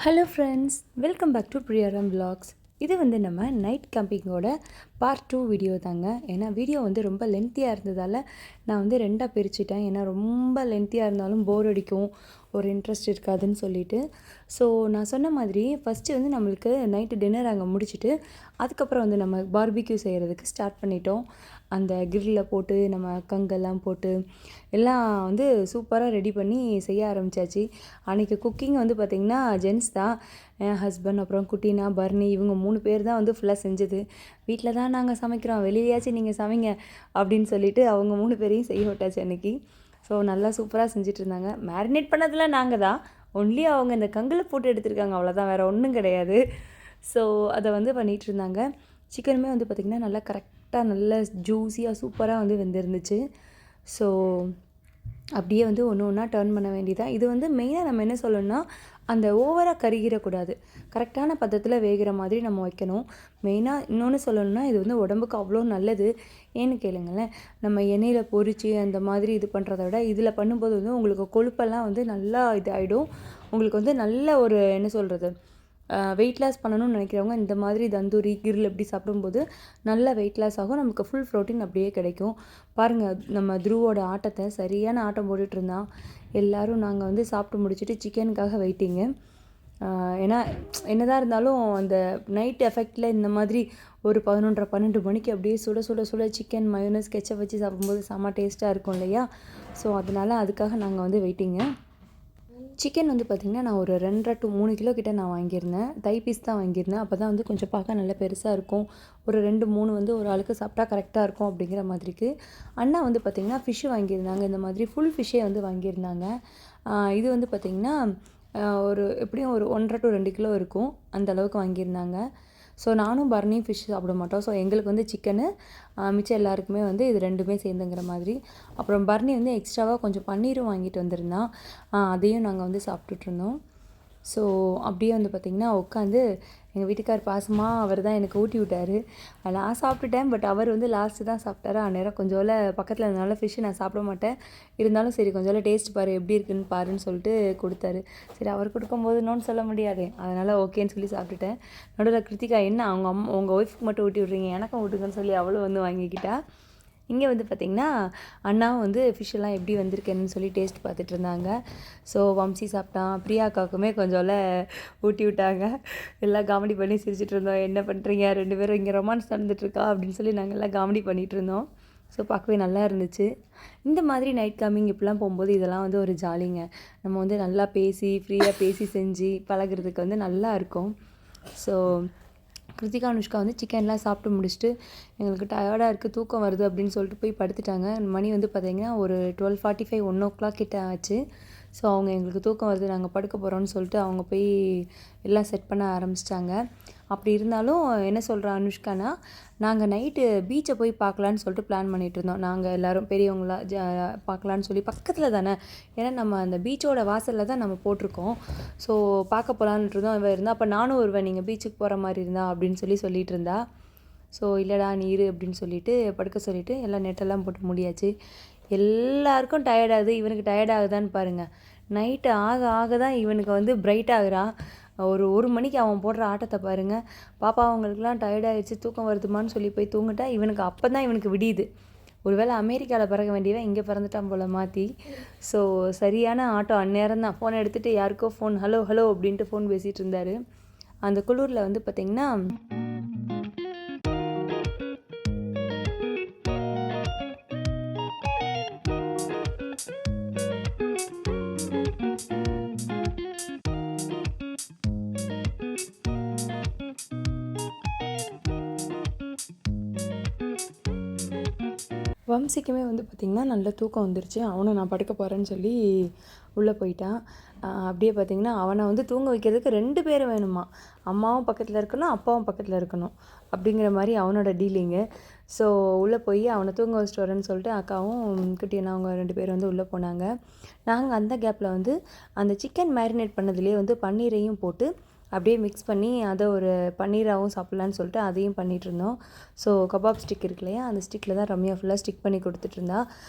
Hello friends, welcome back to Priyaram vlogs. இது வந்து நம்ம நைட் கேம்பிங்கோட part 2 வீடியோ தாங்க. ஏன்னா வீடியோ வந்து ரொம்ப லென்த்தியாக இருந்ததால் நான் வந்து ரெண்டாக பிரிச்சுட்டேன். ஏன்னா ரொம்ப லென்த்தியாக இருந்தாலும் போர் அடிக்கும், ஒரு இன்ட்ரெஸ்ட் இருக்காதுன்னு சொல்லிட்டு. ஸோ நான் சொன்ன மாதிரி ஃபஸ்ட்டு வந்து நம்மளுக்கு நைட்டு டின்னர் அங்கே முடிச்சுட்டு அதுக்கப்புறம் வந்து நம்ம பார்பிக்யூ செய்கிறதுக்கு ஸ்டார்ட் பண்ணிட்டோம். அந்த கிரில்லில் போட்டு நம்ம கங்கெல்லாம் போட்டு எல்லாம் வந்து சூப்பராக ரெடி பண்ணி செய்ய ஆரம்பித்தாச்சு. அன்றைக்கி குக்கிங் வந்து பார்த்திங்கன்னா ஜென்ஸ் தான். என் ஹஸ்பண்ட், அப்புறம் குட்டினா, பர்னி, இவங்க 3 பேர் தான் வந்து ஃபுல்லாக செஞ்சது. வீட்டில் தான் நாங்கள் சமைக்கிறோம், வெளியிலேயாச்சும் நீங்கள் சமைங்க அப்படின்னு சொல்லிவிட்டு அவங்க 3 பேரையும் செய்ய விட்டாச்சு அன்றைக்கி. ஸோ நல்லா சூப்பராக செஞ்சுட்டு இருந்தாங்க. மேரினேட் பண்ணதெல்லாம் நாங்கள் தான், ஒன்லி அவங்க இந்த கங்கில் போட்டு எடுத்துருக்காங்க, அவ்வளோதான், வேறு ஒன்றும் கிடையாது. ஸோ அதை வந்து பண்ணிகிட்டு இருந்தாங்க. சிக்கனுமே வந்து பார்த்திங்கன்னா நல்லா கரெக்டாக நல்ல ஜூஸியாக சூப்பராக வந்து வெந்திருந்துச்சு. ஸோ அப்படியே வந்து ஒன்று ஒன்றா டர்ன் பண்ண வேண்டியதான். இது வந்து மெயினாக நம்ம என்ன சொல்லணும்னா, அந்த ஓவராக கருகிடக்கூடாது, கரெக்டான பதத்தில் வேகிற மாதிரி நம்ம வைக்கணும். மெயினாக இன்னொன்று சொல்லணும்னா, இது வந்து உடம்புக்கு அவ்வளோ நல்லது. ஏன்னு கேளுங்களேன், நம்ம எண்ணெயில் பொரித்து அந்த மாதிரி இது பண்ணுறத விட இதில் பண்ணும்போது வந்து உங்களுக்கு கொழுப்பெல்லாம் வந்து நல்லா இதாகிடும். உங்களுக்கு வந்து நல்ல ஒரு என்ன சொல்கிறது, வெயிட் லாஸ் பண்ணணும்னு நினைக்கிறவங்க இந்த மாதிரி தந்தூரி, கிரில் எப்படி சாப்பிடும்போது நல்லா வெயிட் லாஸ் ஆகும், நமக்கு ஃபுல் ப்ரோட்டீன் அப்படியே கிடைக்கும். பாருங்கள், நம்ம த்ருவோட ஆட்டத்தை சரியான ஆட்டம் போட்டுட்டு இருந்தான். எல்லோரும் நாங்கள் வந்து சாப்பிட்டு முடிச்சுட்டு சிக்கனுக்காக வெயிட்டிங்கு. ஏன்னா என்னதான் இருந்தாலும் அந்த நைட் எஃபெக்டில் இந்த மாதிரி ஒரு 11:30 12 மணிக்கு அப்படியே சுட சுட சுட சிக்கன் மயோனஸ் கெச்சப் வச்சு சாப்பிடும்போது செம்ம டேஸ்ட்டாக இருக்கும் இல்லையா? ஸோ அதனால் அதுக்காக நாங்கள் வந்து வெயிட்டிங்கு. சிக்கன் வந்து பார்த்திங்கன்னா நான் ஒரு 2.5 to 3 கிலோ கிட்டே நான் வாங்கியிருந்தேன். தை பீஸ் தான் வாங்கியிருந்தேன். அப்போ தான் வந்து கொஞ்சம் பார்க்க நல்லா பெருசாக இருக்கும். ஒரு 2 3 வந்து ஒரு ஆளுக்கு சாப்பிட்டா கரெக்டாக இருக்கும் அப்படிங்கிற மாதிரிக்கு. அண்ணா வந்து பார்த்திங்கன்னா ஃபிஷ்ஷு வாங்கியிருந்தாங்க. இந்த மாதிரி ஃபுல் ஃபிஷ்ஷே வந்து வாங்கியிருந்தாங்க. இது வந்து பார்த்திங்கன்னா ஒரு எப்படியும் ஒரு 1.5 to 2 கிலோ இருக்கும், அந்த அளவுக்கு வாங்கியிருந்தாங்க. ஸோ நானும் பர்னியும் ஃபிஷ் சாப்பிட மாட்டோம். ஸோ எங்களுக்கு வந்து சிக்கனு, மிச்சம் எல்லாருக்குமே வந்து இது 2மே சேர்ந்துங்கிற மாதிரி. அப்புறம் பர்னி வந்து எக்ஸ்ட்ராவாக கொஞ்சம் பன்னீரும் வாங்கிட்டு வந்திருந்தான். அதையும் நாங்கள் வந்து சாப்பிட்டுட்ருந்தோம். ஸோ அப்படியே வந்து பார்த்திங்கன்னா உட்காந்து எங்கள் வீட்டுக்கார் பாசமாக அவர் தான் எனக்கு ஊட்டி விட்டார். நான் சாப்பிட்டுட்டேன், பட் அவர் வந்து லாஸ்ட்டு தான் சாப்பிட்டாரு. அந்நேரம் கொஞ்சோல பக்கத்தில் இருந்தனால ஃபிஷ்ஷு நான் சாப்பிட மாட்டேன். இருந்தாலும் சரி கொஞ்சோல டேஸ்ட் பாரு, எப்படி இருக்குன்னு பாருன்னு சொல்லிட்டு கொடுத்தாரு. சரி, அவர் கொடுக்கும்போது நோன்னு சொல்ல முடியாது, அதனால் ஓகேன்னு சொல்லி சாப்பிட்டுட்டேன். நடுவில் கிருத்திகா, என்ன உங்கள் ஒய்ஃப்க்கு மட்டும் ஊட்டி விட்றீங்க, எனக்கும் ஊட்டுங்கன்னு சொல்லி அவளும் வந்து வாங்கிக்கிட்டா. இங்கே வந்து பார்த்திங்கன்னா அண்ணாவும் வந்து ஃபிஷ்ஷெல்லாம் எப்படி வந்திருக்கேன்னு சொல்லி டேஸ்ட் பார்த்துட்டு இருந்தாங்க. ஸோ வம்சி சாப்பிட்டான், பிரியாக்காவுக்குமே கொஞ்சோல ஊட்டி விட்டாங்க. எல்லாம் காமெடி பண்ணி சிரிச்சிட்டு இருந்தோம். என்ன பண்ணுறீங்க 2 பேரும், இங்கே ரொமான்ஸ் நடந்துகிட்ருக்கா அப்படின்னு சொல்லி நாங்கள் எல்லாம் காமெடி பண்ணிகிட்டு இருந்தோம். ஸோ பார்க்கவே நல்லா இருந்துச்சு. இந்த மாதிரி நைட் கம்மிங் இப்படிலாம் போகும்போது இதெல்லாம் வந்து ஒரு ஜாலிங்க. நம்ம வந்து நல்லா பேசி ஃப்ரீயாக பேசி செஞ்சு பழகிறதுக்கு வந்து நல்லா இருக்கும். ஸோ கிருத்திகா, அனுஷ்கா வந்து சிக்கன்லாம் சாப்பிட்டு முடிச்சுட்டு எங்களுக்கு டயர்டாக இருக்குது, தூக்கம் வருது அப்படின்னு சொல்லிட்டு போய் படுத்துட்டாங்க. மணி வந்து பார்த்திங்கன்னா ஒரு 12:45 1 o'clock கிட்ட ஆச்சு. ஸோ அவங்க எங்களுக்கு தூக்கம் வருது, நாங்கள் படுக்க போகிறோன்னு சொல்லிட்டு அவங்க போய் எல்லாம் செட் பண்ண ஆரம்பிச்சிட்டாங்க. அப்படி இருந்தாலும் என்ன சொல்கிறா அனுஷ்கானா, நாங்கள் நைட்டு பீச்சை போய் பார்க்கலான்னு சொல்லிட்டு பிளான் பண்ணிகிட்டு இருந்தோம். நாங்கள் எல்லோரும் பெரியவங்களா பார்க்கலான்னு சொல்லி, பக்கத்தில் தானே, ஏன்னா நம்ம அந்த பீச்சோட வாசலில் தான் நம்ம போட்டிருக்கோம். ஸோ பார்க்க போகலான்ட்டு இருந்தோம். இவன் இருந்தால் அப்போ நானும் வருவேன், நீங்கள் பீச்சுக்கு போகிற மாதிரி இருந்தா அப்படின்னு சொல்லிட்டு இருந்தா. ஸோ இல்லைடா நீ இரு அப்படின்னு சொல்லிட்டு படுக்க சொல்லிவிட்டு எல்லாம் நெட்டெல்லாம் போட்டு முடியாச்சு. எல்லாருக்கும் டயர்டாகுது, இவனுக்கு டயர்டாகுதான்னு பாருங்கள். நைட்டு ஆக ஆக தான் இவனுக்கு வந்து பிரைட் ஆகுறான். ஒரு மணிக்கு அவன் போடுற ஆட்டத்தை பாருங்கள். பாப்பா அவங்களுக்குலாம் டயர்டாகிடுச்சு, தூக்கம் வருதுமான்னு சொல்லி போய் தூங்கிட்டா. இவனுக்கு அப்போ தான் இவனுக்கு விடியுது. ஒருவேளை அமெரிக்காவில் பிறக்க வேண்டியவன் இங்கே பிறந்துட்டான் போல் மாற்றி. ஸோ சரியான ஆட்டம். அந்நேரம் தான் ஃபோனை எடுத்துகிட்டு யாருக்கோ ஃபோன், ஹலோ ஹலோ அப்படின்ட்டு ஃபோன் பேசிகிட்டு இருந்தார். அந்த குளூரில் வந்து பார்த்திங்கன்னா வம்சிக்குமே வந்து பார்த்திங்கன்னா நல்ல தூக்கம் வந்துருச்சு. அவனும் நான் படுக்க போகிறேன்னு சொல்லி உள்ளே போயிட்டான். அப்படியே பார்த்திங்கன்னா அவனை வந்து தூங்க வைக்கிறதுக்கு 2 பேர் வேணுமா. அம்மாவும் பக்கத்தில் இருக்கணும், அப்பாவும் பக்கத்தில் இருக்கணும் அப்படிங்கிற மாதிரி அவனோட டீலிங்கு. ஸோ உள்ளே போய் அவனை தூங்க வச்சுட்டு வரேன்னு சொல்லிட்டு அக்காவும் குட்டியண்ணா அவங்க 2 பேர் வந்து உள்ளே போனாங்க. நாங்கள் அந்த கேப்பில் வந்து அந்த சிக்கன் மேரினேட் பண்ணதுலேயே வந்து பன்னீரையும் போட்டு அப்படியே மிக்ஸ் பண்ணி அதை ஒரு பன்னீராகவும் சாப்பிட்லான்னு சொல்லிட்டு அதையும் பண்ணிகிட்ருந்தோம். ஸோ கபாப் ஸ்டிக் இருக்கு இல்லையா, அந்த ஸ்டிக்கில் தான் ரம்யா ஃபுல்லாக ஸ்டிக் பண்ணி கொடுத்துட்ருந்தா.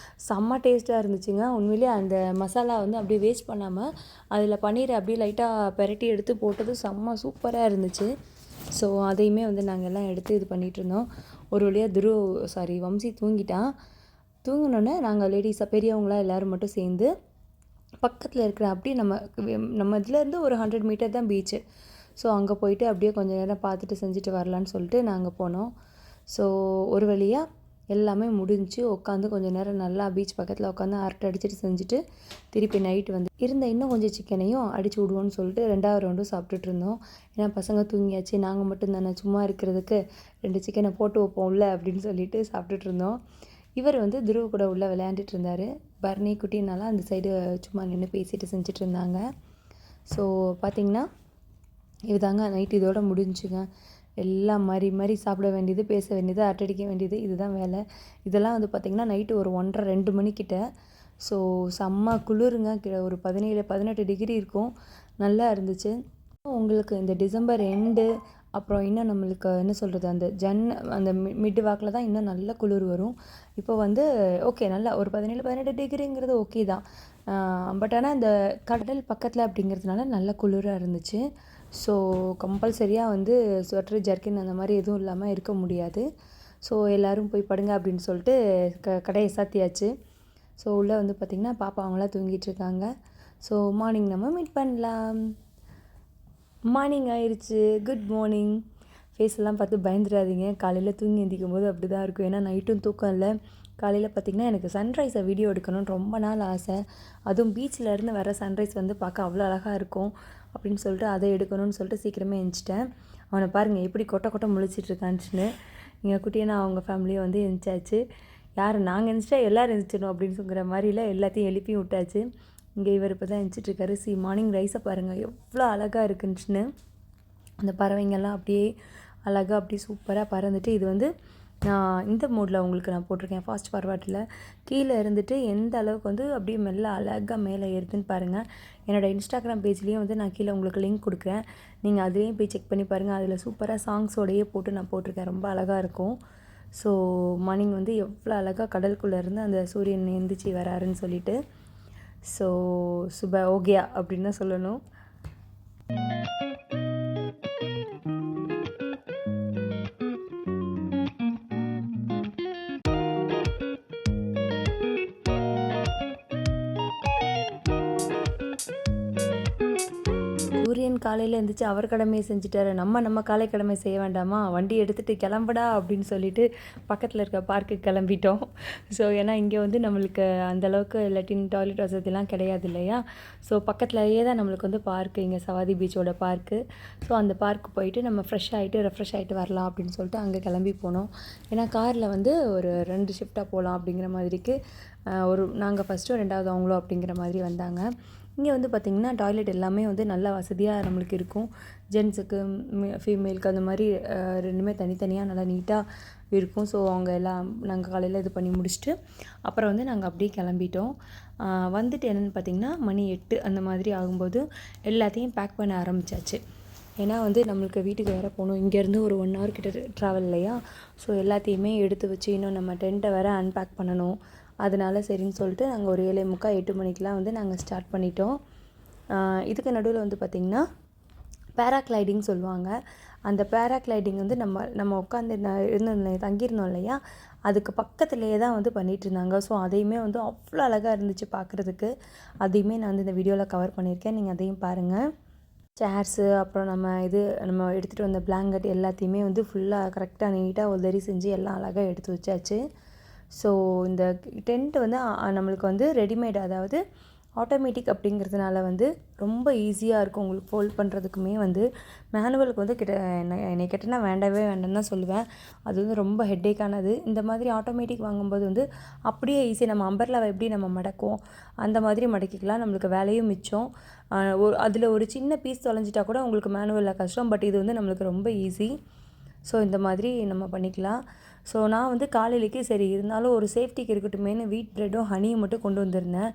செம்ம டேஸ்ட்டாக இருந்துச்சுங்க. உண்மையிலே அந்த மசாலா வந்து அப்படியே வேஸ்ட் பண்ணாமல் அதில் பன்னீரை அப்படியே லைட்டாக பெரட்டி எடுத்து போட்டது செம்ம சூப்பராக இருந்துச்சு. ஸோ அதையுமே வந்து நாங்கள் எல்லாம் எடுத்து இது பண்ணிகிட்ருந்தோம். ஒரு வழியாக வம்சி தூங்கிட்டான். தூங்கினோன்னே நாங்கள் லேடிஸாக பெரியவங்களாம் எல்லோரும் மட்டும் சேர்ந்து பக்கத்தில் இருக்கிற அப்படியே நம்ம இதுலேருந்து ஒரு 100 மீட்டர் தான் பீச்சு. ஸோ அங்கே போயிட்டு அப்படியே கொஞ்சம் நேரம் பார்த்துட்டு செஞ்சுட்டு வரலான்னு சொல்லிட்டு நாங்கள் போனோம். ஸோ ஒரு வழியாக எல்லாமே முடிஞ்சு உட்காந்து கொஞ்சம் நேரம் நல்லா பீச் பக்கத்தில் உட்காந்து அரட்டை அடிச்சுட்டு செஞ்சுட்டு திருப்பி நைட்டு வந்து இன்னும் கொஞ்சம் சிக்கனையும் அடித்து விடுவோன்னு சொல்லிட்டு 2வது ரவுண்டும் சாப்பிட்டுட்டு இருந்தோம். ஏன்னா பசங்க தூங்கியாச்சு, நாங்கள் மட்டும் தானே சும்மா இருக்கிறதுக்கு 2 சிக்கனை போட்டு வைப்போம்ல அப்படின்னு சொல்லிட்டு சாப்பிட்டுட்டு இருந்தோம். இவர் வந்து துருவ கூட உள்ளே விளையாண்டுட்டு இருந்தார். பரணி குட்டினால அந்த சைடு சும்மா நின்று பேசிட்டு செஞ்சுட்டு இருந்தாங்க. ஸோ பார்த்திங்கன்னா இதுதாங்க நைட்டு இதோட முடிஞ்சுங்க. எல்லாம் மாறி சாப்பிட வேண்டியது, பேச வேண்டியது, அரட்டடிக்க வேண்டியது, இதுதான் வேலை. இதெல்லாம் வந்து பார்த்திங்கன்னா நைட்டு ஒரு 1:30 2 மணிக்கிட்ட. ஸோ செம்ம குளிருங்க. ஒரு 17-18 டிகிரி இருக்கும். நல்லா இருந்துச்சு. உங்களுக்கு இந்த டிசம்பர் எண்டு அப்புறம் இன்னும் நம்மளுக்கு என்ன சொல்கிறது, அந்த மிட் வாக்கில் தான் இன்னும் நல்ல குளிர் வரும். இப்போ வந்து ஓகே, நல்லா ஒரு 17-18 டிகிரிங்கிறது ஓகே தான். பட் ஆனால் இந்த கடல் பக்கத்தில் அப்படிங்கிறதுனால நல்ல குளிராக இருந்துச்சு. ஸோ கம்பல்சரியாக வந்து ஸ்வெட்ரு, ஜர்க்கின் அந்த மாதிரி எதுவும் இல்லாமல் இருக்க முடியாது. ஸோ எல்லோரும் போய் படுங்க அப்படின்னு சொல்லிட்டு கடையை சாத்தியாச்சு. ஸோ உள்ளே வந்து பார்த்திங்கன்னா பாப்பா அவங்களாம் தூங்கிட்டு இருக்காங்க. ஸோ மார்னிங் நம்ம மீட் பண்ணலாம். மார்னிங் ஆயிடுச்சு. Good morning. ஃபேஸெல்லாம் பார்த்து பயந்துடாதீங்க. காலையில் தூங்கி எந்திக்கும் போது அப்படி தான் இருக்கும். ஏன்னா நைட்டும் தூக்கம் இல்லை. காலையில் பார்த்திங்கன்னா எனக்கு சன்ரைஸை வீடியோ எடுக்கணும்னு ரொம்ப நாள் ஆசை. அதுவும் பீச்சிலேருந்து வர சன்ரைஸ் வந்து பார்க்க அவ்வளோ அழகாக இருக்கும் அப்படின்னு சொல்லிட்டு அதை எடுக்கணும்னு சொல்லிட்டு சீக்கிரமே எழுந்திச்சிட்டேன். அவனை பாருங்கள் எப்படி கொட்டை முழிச்சிட்ருக்கான்ச்சுன்னு. எங்கள் குட்டியை அவங்க ஃபேமிலியும் வந்து எழுந்திச்சாச்சு. யார் நாங்கள் எழுந்திரிச்சா எல்லோரும் எழுந்திரிச்சிடணும் அப்படின்னு சொல்கிற மாதிரில எல்லாத்தையும் எழுப்பியும் விட்டாச்சு. இங்கே இவர் இப்போ தான் எழுந்திரிச்சிட்ருக்காரு. மார்னிங் ரைஸை பாருங்கள் எவ்வளோ அழகாக இருக்குன்னுச்சுன்னு. அந்த பறவைங்கள்லாம் அப்படியே அழகாக அப்படியே சூப்பராக பறந்துட்டு, இது வந்து நான் இந்த மோடில் உங்களுக்கு நான் போட்டிருக்கேன், ஃபாஸ்ட் ஃபார்வர்டில். கீழே இருந்துட்டு எந்த அளவுக்கு வந்து அப்படியே மெல்ல அழகாக மேலே ஏறுதுன்னு பாருங்கள். என்னோடய இன்ஸ்டாகிராம் பேஜ்லேயும் வந்து நான் கீழே உங்களுக்கு லிங்க் கொடுக்குறேன். நீங்கள் அதுலேயும் போய் செக் பண்ணி பாருங்கள். அதில் சூப்பராக சாங்ஸோடையே போட்டு நான் போட்டிருக்கேன். ரொம்ப அழகாக இருக்கும். ஸோ மார்னிங் வந்து எவ்வளோ அழகாக கடலுக்குள்ளே இருந்து அந்த சூரியன் எந்திரிச்சு வராருன்னு சொல்லிட்டு. ஸோ ஓகேயா அப்படின்னு தான் சொல்லணும். சூரியன் காலையில் எழுந்திரிச்சு அவர் கடமையை செஞ்சுட்டாரு. நம்ம காலை கடமை செய்ய வேண்டாமா, வண்டி எடுத்துகிட்டு கிளம்புடா அப்படின்னு சொல்லிட்டு பக்கத்தில் இருக்க பார்க்குக்கு கிளம்பிட்டோம். ஸோ ஏன்னா இங்கே வந்து நம்மளுக்கு அந்தளவுக்கு லெட்டின் டாய்லெட் வசதிலாம் கிடையாது இல்லையா. ஸோ பக்கத்துலேயே தான் நம்மளுக்கு வந்து பார்க்கு, இங்கே சவாதி பீச்சோட பார்க்கு. ஸோ அந்த பார்க்கு போயிட்டு நம்ம ரெஃப்ரெஷ் ஆகிட்டு வரலாம் அப்படின்னு சொல்லிட்டு அங்கே கிளம்பி போனோம். ஏன்னா காரில் வந்து ஒரு 2 ஷிஃப்டாக போகலாம் அப்படிங்கிற மாதிரிக்கு நாங்கள் ஃபஸ்ட்டும் 2வது அவங்களும் அப்படிங்கிற மாதிரி வந்தாங்க. இங்கே வந்து பார்த்திங்கன்னா டாய்லெட் எல்லாமே வந்து நல்லா வசதியாக நம்மளுக்கு இருக்கும். ஜென்ஸுக்கு ஃபீமேலுக்கு அந்த மாதிரி ரெண்டுமே தனித்தனியாக நல்லா நீட்டாக இருக்கும். ஸோ அவங்க எல்லாம் நாங்கள் காலையில் இது பண்ணி முடிச்சுட்டு அப்புறம் வந்து நாங்கள் அப்படியே கிளம்பிட்டோம். வந்துட்டு என்னென்னு பார்த்திங்கன்னா மணி 8 அந்த மாதிரி ஆகும்போது எல்லாத்தையும் பேக் பண்ண ஆரம்பித்தாச்சு. ஏன்னா வந்து நம்மளுக்கு வீட்டுக்கு வேறு போகணும். இங்கேருந்து ஒரு 1 hour கிட்ட ட்ராவல் இல்லையா. ஸோ எல்லாத்தையுமே எடுத்து வச்சு இன்னும் நம்ம டென்ட்டை வேறு அன்பேக் பண்ணணும். அதனால சரின்னு சொல்லிட்டு நாங்கள் ஒரு 7:45 8 மணிக்கெலாம் வந்து நாங்கள் ஸ்டார்ட் பண்ணிட்டோம். இதுக்கு நடுவில் வந்து பார்த்திங்கன்னா பேராக்ளைடிங் சொல்லுவாங்க. அந்த பேராக்ளைடிங் வந்து நம்ம உட்காந்து தங்கியிருந்தோம் இல்லையா, அதுக்கு பக்கத்துலேயே தான் வந்து பண்ணிகிட்டு இருந்தாங்க. ஸோ அதையுமே வந்து அவ்வளோ அழகாக இருந்துச்சு பார்க்குறதுக்கு. அதையுமே நான் வந்து இந்த வீடியோவில் கவர் பண்ணியிருக்கேன். நீங்கள் அதையும் பாருங்கள். சேர்ஸு அப்புறம் நம்ம எடுத்துகிட்டு வந்த பிளாங்கெட் எல்லாத்தையுமே வந்து ஃபுல்லாக கரெக்டாக நீட்டாக உதறி செஞ்சு எல்லாம் அழகாக எடுத்து வச்சாச்சு. ஸோ இந்த டென்ட் வந்து நம்மளுக்கு வந்து ரெடிமேட், அதாவது ஆட்டோமேட்டிக் அப்படிங்கிறதுனால வந்து ரொம்ப ஈஸியாக இருக்கும் உங்களுக்கு ஃபோல்ட் பண்ணுறதுக்குமே. வந்து மேனுவலுக்கு வந்து என்னை கேட்டால் வேண்டவே வேண்டாம்னு தான் சொல்லுவேன். அது வந்து ரொம்ப ஹெட்டேக்கானது. இந்த மாதிரி ஆட்டோமேட்டிக் வாங்கும்போது வந்து அப்படியே ஈஸி, நம்ம அம்பர்லாவை எப்படி நம்ம மடக்குவோம் அந்த மாதிரி மடக்கிக்கலாம். நம்மளுக்கு வேலையும் மிச்சம். அதில் ஒரு சின்ன பீஸ் தொலைஞ்சிட்டா கூட உங்களுக்கு மேனுவலில் கஷ்டம். பட் இது வந்து நம்மளுக்கு ரொம்ப ஈஸி. ஸோ இந்த மாதிரி நம்ம பண்ணிக்கலாம். ஸோ நான் வந்து காலையிலேக்கு சரி இருந்தாலும் ஒரு சேஃப்டிக்கு இருக்கட்டுமேனு வீட் ப்ரெட்டும் ஹனியும் மட்டும் கொண்டு வந்திருந்தேன்.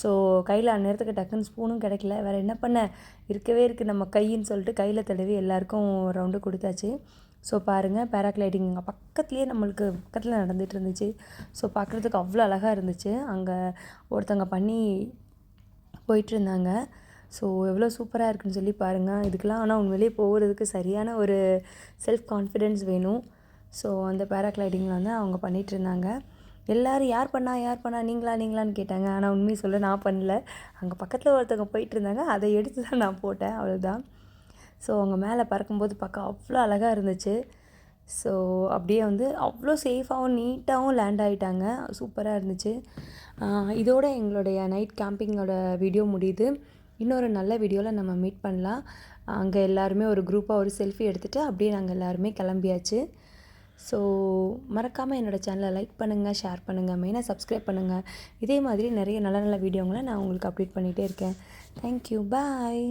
ஸோ கையில் அந்நேரத்துக்கு டக்குன்னு ஸ்பூனும் கிடைக்கல. வேறு என்ன பண்ண, இருக்கவே இருக்குது நம்ம கையின்னு சொல்லிட்டு கையில் தடவி எல்லாேருக்கும் ரவுண்டு கொடுத்தாச்சு. ஸோ பாருங்கள், பேராக்ளைடிங் அங்கே பக்கத்துலேயே நம்மளுக்கு பக்கத்தில் நடந்துகிட்டு இருந்துச்சு. ஸோ பார்க்குறதுக்கு அவ்வளோ அழகாக இருந்துச்சு. அங்கே ஒருத்தங்க பண்ணி போயிட்டுருந்தாங்க. ஸோ எவ்வளோ சூப்பராக இருக்குன்னு சொல்லி பாருங்கள். இதுக்கெலாம் ஆனால் உண்மையிலேயே போகிறதுக்கு சரியான ஒரு செல்ஃப் கான்ஃபிடென்ஸ் வேணும். ஸோ அந்த பேராக்ளைடிங்கில் வந்து அவங்க பண்ணிகிட்ருந்தாங்க. எல்லோரும் யார் பண்ணா நீங்களான்னு கேட்டாங்க. ஆனால் உண்மையை சொல்ல நான் பண்ணல. அங்கே பக்கத்தில் ஒருத்தவங்க போயிட்டுருந்தாங்க, அதை எடுத்து தான் நான் போட்டேன், அவ்வளோதான். ஸோ அவங்க மேலே பறக்கும்போது பார்க்க அவ்வளோ அழகாக இருந்துச்சு. ஸோ அப்படியே வந்து அவ்வளோ சேஃபாகவும் நீட்டாகவும் லேண்ட் ஆகிட்டாங்க. சூப்பராக இருந்துச்சு. இதோட எங்களுடைய நைட் கேம்பிங்கோட வீடியோ முடியுது. இன்னொரு நல்ல வீடியோவில் நம்ம மீட் பண்ணலாம். அங்கே எல்லாருமே ஒரு குரூப்பாக ஒரு செல்ஃபி எடுத்துகிட்டு அப்படியே நாங்கள் எல்லாருமே கிளம்பியாச்சு. ஸோ மறக்காமல் என்னோடய சேனலை லைக் பண்ணுங்கள், ஷேர் பண்ணுங்கள், மெயினாக சப்ஸ்கிரைப் பண்ணுங்கள். இதே மாதிரி நிறைய நல்ல நல்ல வீடியோங்களை நான் உங்களுக்கு அப்டேட் பண்ணிகிட்டே இருக்கேன். தேங்க்யூ, பாய்.